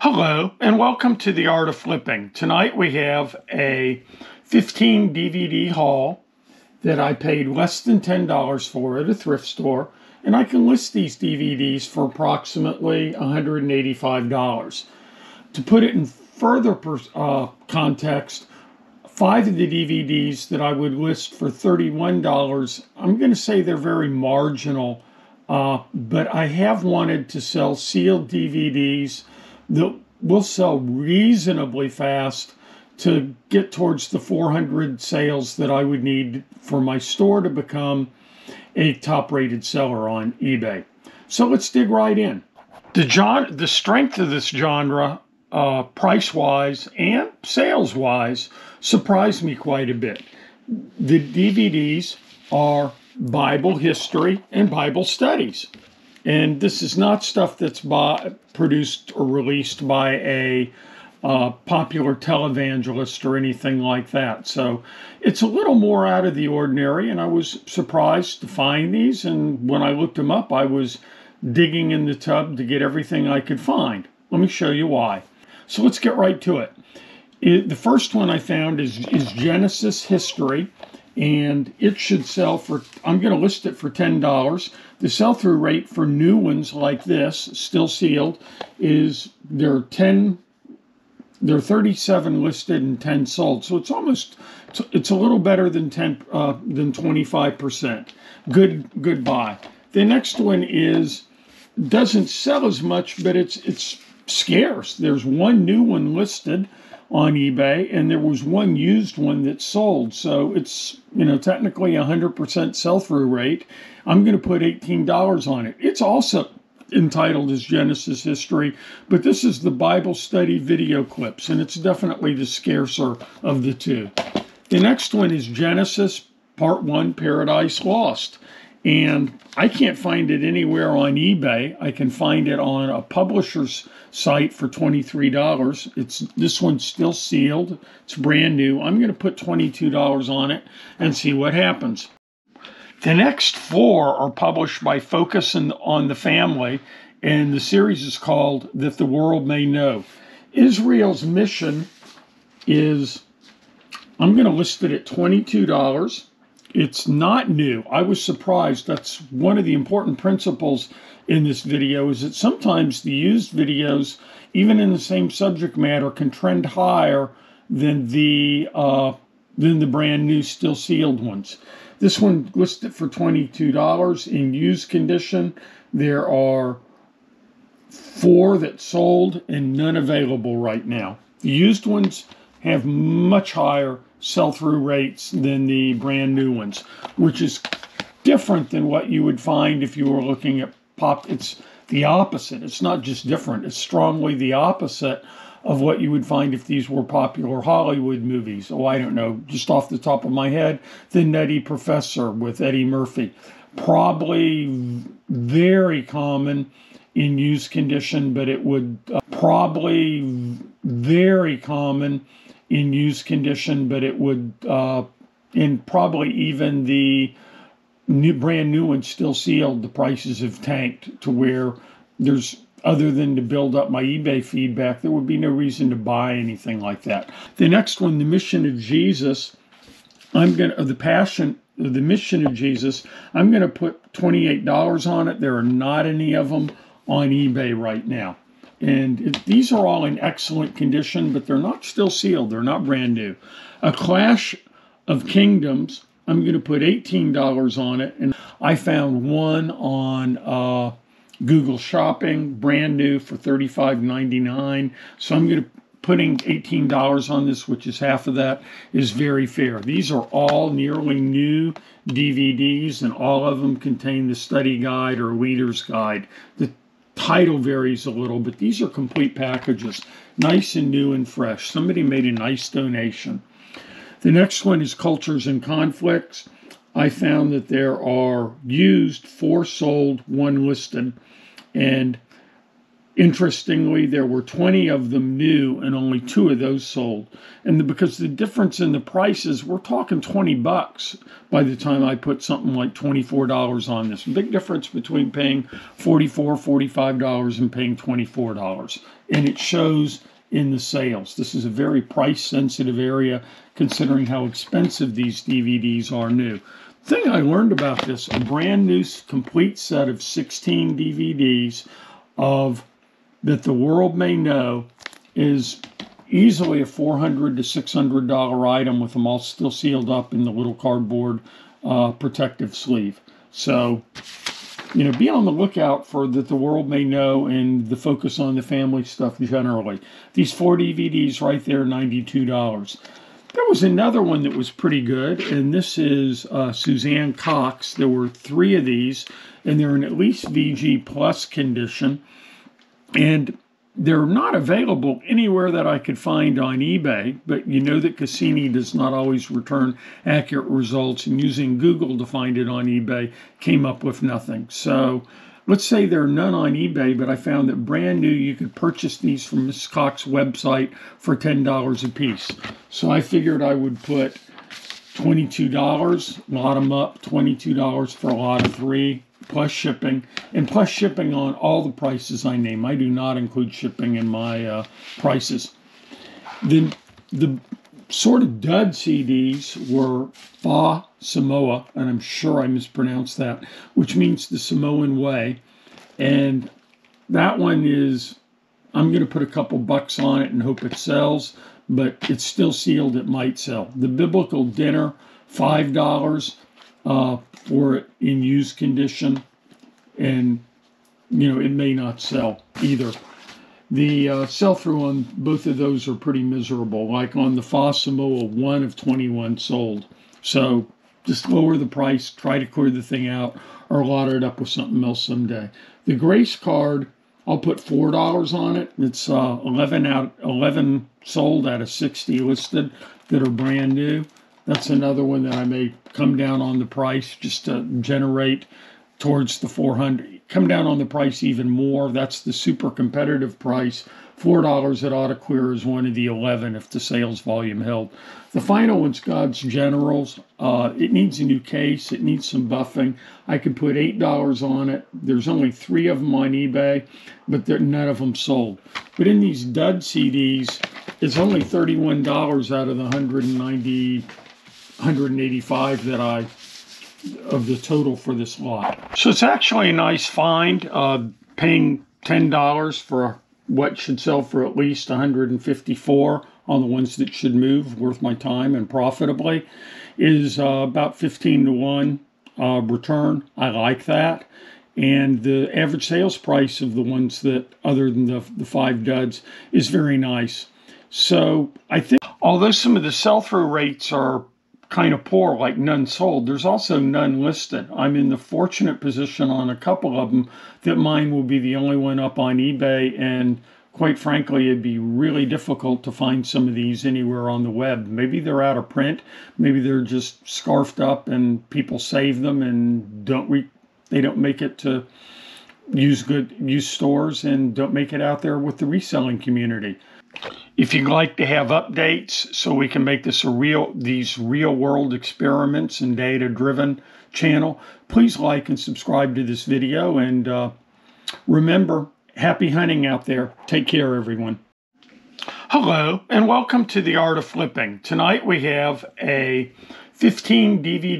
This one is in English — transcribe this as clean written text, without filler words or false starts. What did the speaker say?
Hello, and welcome to The Art of Flipping. Tonight we have a 15 DVD haul that I paid less than $10 for at a thrift store, and I can list these DVDs for approximately $185. To put it in further context, 5 of the DVDs that I would list for $31, I'm going to say they're very marginal, but I have wanted to sell sealed DVDs that will sell reasonably fast to get towards the 400 sales that I would need for my store to become a top-rated seller on eBay. So let's dig right in. The strength of this genre, price-wise and sales-wise, surprised me quite a bit. The DVDs are Bible history and Bible studies. And this is not stuff that's produced or released by a popular televangelist or anything like that. So it's a little more out of the ordinary, and I was surprised to find these. And when I looked them up, I was digging in the tub to get everything I could find. Let me show you why. So let's get right to it. The first one I found is Genesis History, and it should sell for, I'm going to list it for $10. The sell-through rate for new ones like this, still sealed, is there are 37 listed and 10 sold. So it's a little better than 25%. Good buy. The next one doesn't sell as much, but it's scarce. There's one new one listed on eBay, and there was one used one that sold. So it's, technically 100% sell-through rate. I'm going to put $18 on it. It's also entitled as Genesis History, but this is the Bible study video clips, and it's definitely the scarcer of the two. The next one is Genesis Part 1, Paradise Lost. And I can't find it anywhere on eBay. I can find it on a publisher's site for $23. This one's still sealed. It's brand new. I'm going to put $22 on it and see what happens. The next 4 are published by Focus on the Family, and the series is called That the World May Know. Israel's mission is, I'm going to list it at $22. It's not new. I was surprised. That's one of the important principles in this video, is that sometimes the used videos, even in the same subject matter, can trend higher than the brand new, still sealed ones. This one listed for $22 in used condition. There are 4 that sold and none available right now. The used ones have much higher sell-through rates than the brand new ones, which is different than what you would find if you were looking at pop. It's the opposite. It's not just different. It's strongly the opposite of what you would find if these were popular Hollywood movies. Oh, I don't know, just off the top of my head, The Nutty Professor with Eddie Murphy. Probably very common in used condition, but it would and probably even the brand new ones still sealed, the prices have tanked to where other than to build up my eBay feedback, there would be no reason to buy anything like that. The next one, The Mission of Jesus, The Mission of Jesus, I'm going to put $28 on it. There are not any of them on eBay right now. And these are all in excellent condition, but they're not still sealed. They're not brand new. A Clash of Kingdoms, I'm going to put $18 on it. And I found one on Google Shopping, brand new for $35.99. So I'm going to putting $18 on this, which is half of that, is very fair. These are all nearly new DVDs, and all of them contain the study guide or leader's guide. The title varies a little, but these are complete packages, nice and new and fresh. Somebody made a nice donation. The next one is Cultures and Conflicts. I found that there are used 4 sold, 1 listed, and interestingly, there were 20 of them new and only 2 of those sold. And because the difference in the prices, we're talking $20 by the time I put something like $24 on this. Big difference between paying $44, $45 and paying $24. and it shows in the sales. This is a very price-sensitive area considering how expensive these DVDs are new. The thing I learned about this, a brand new complete set of 16 DVDs of That the World May Know is easily a $400 to $600 item with them all still sealed up in the little cardboard protective sleeve. So, be on the lookout for That the World May Know and the Focus on the Family stuff generally. These 4 DVDs right there, $92. There was another one that was pretty good, and this is Suzanne Cox. There were 3 of these, and they're in at least VG Plus condition. And they're not available anywhere that I could find on eBay, but you know that Cassini does not always return accurate results, and using Google to find it on eBay came up with nothing. So let's say there are none on eBay, but I found that brand new you could purchase these from Ms. Cox's website for $10 a piece. So I figured I would put $22, lot them up, $22 for a lot of 3. Plus shipping, and plus shipping on all the prices I name. I do not include shipping in my prices. The sort of dud CDs were Fa Samoa, and I'm sure I mispronounced that, which means the Samoan way. And that one is, I'm going to put a couple bucks on it and hope it sells, but it's still sealed, it might sell. The Biblical Dinner, $5. For it in used condition, and it may not sell either. The sell-through on both of those are pretty miserable. Like on the Fa Samoa, 1 of 21 sold. So just lower the price, try to clear the thing out, or lot it up with something else someday. The Grace card, I'll put $4 on it. It's 11 sold out of 60 listed that are brand new. That's another one that I may come down on the price just to generate towards the 400. Come down on the price even more. That's the super competitive price. $4 at AutoClear is one of the 11 if the sales volume held. The final one's God's Generals. It needs a new case. It needs some buffing. I could put $8 on it. There's only 3 of them on eBay, but none of them sold. But in these dud CDs, it's only $31 out of the 185 of the total for this lot. So it's actually a nice find, paying $10 for what should sell for at least 154 on the ones that should move, worth my time and profitably, is about 15 to 1 return. I like that. And the average sales price of the ones that, other than the 5 duds, is very nice. So I think, although some of the sell-through rates are kind of poor, like none sold, there's also none listed. I'm in the fortunate position on a couple of them that mine will be the only one up on eBay, and quite frankly, it'd be really difficult to find some of these anywhere on the web. Maybe they're out of print, maybe they're just scarfed up and people save them and they don't make it to used stores and don't make it out there with the reselling community. If you'd like to have updates so we can make this these real world experiments and data driven channel, please like and subscribe to this video, and remember, happy hunting out there. Take care, everyone. Hello and welcome to The Art of Flipping. Tonight we have a 15 DVD